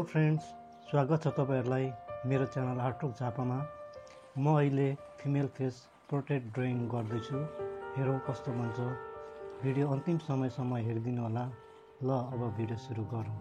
Hello friends, स्वागत छ तपाईहरुलाई मेरो च्यानल आर्टवर्क झापामा। म अहिले फिमेल फेस पोर्ट्रेट ड्रइङ गर्दैछु। हेरौँ कस्तो बन्छ। भिडियो अन्तिम समयसम्म हेरिदिनु होला। ल अब भिडियो सुरु गरौँ।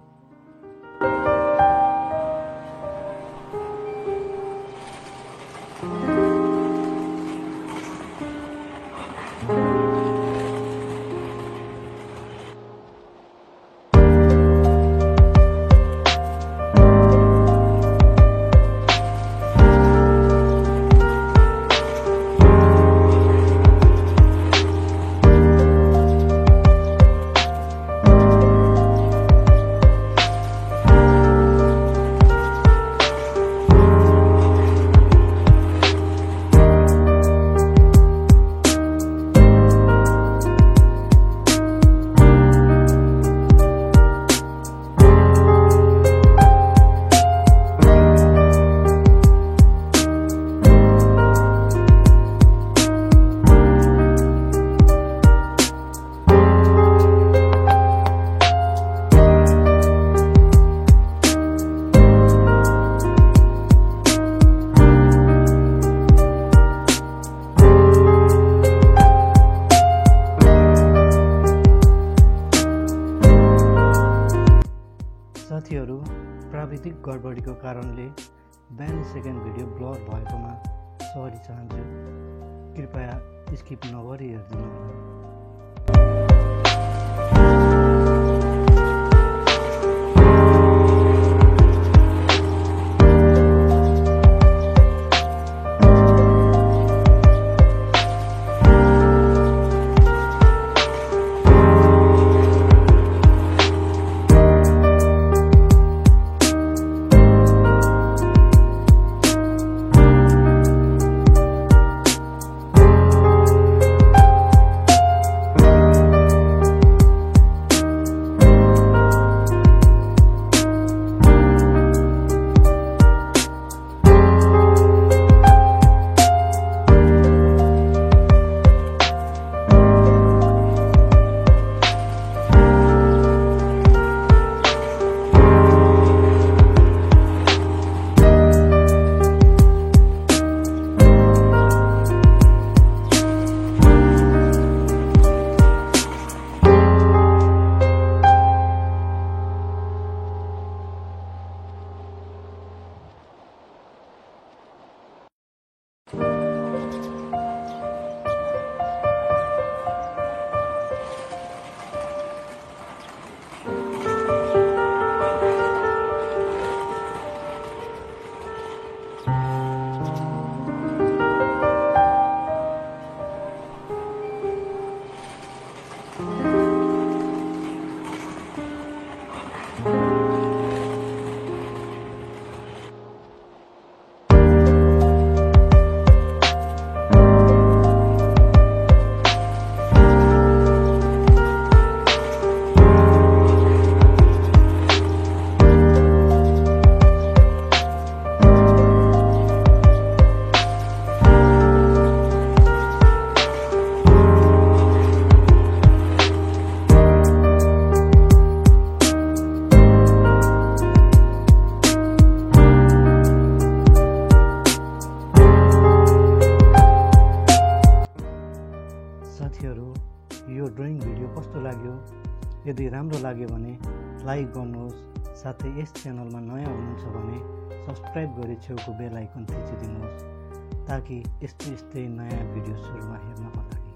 साथीहरु, प्राविधिक गडबडीको कारणले 42 सेकेन्ड भिडियो ब्लर भएकोमा सरी चाहन्छु। कृपया स्किप नगरी हेर्दिनु होला। साथीहरु, यो ड्रइङ भिडियो कस्तो लाग्यो? यदि राम्रो लाग्यो भने लाइक गर्नुहोस्। साथै यस च्यानलमा नयाँ हुनुहुन्छ भने सब्स्क्राइब गरी छेउको बेल आइकन थिचिदिनुहोस् ताकि यस्तै नयाँ भिडियो सुरुमा हेर्नको लागि।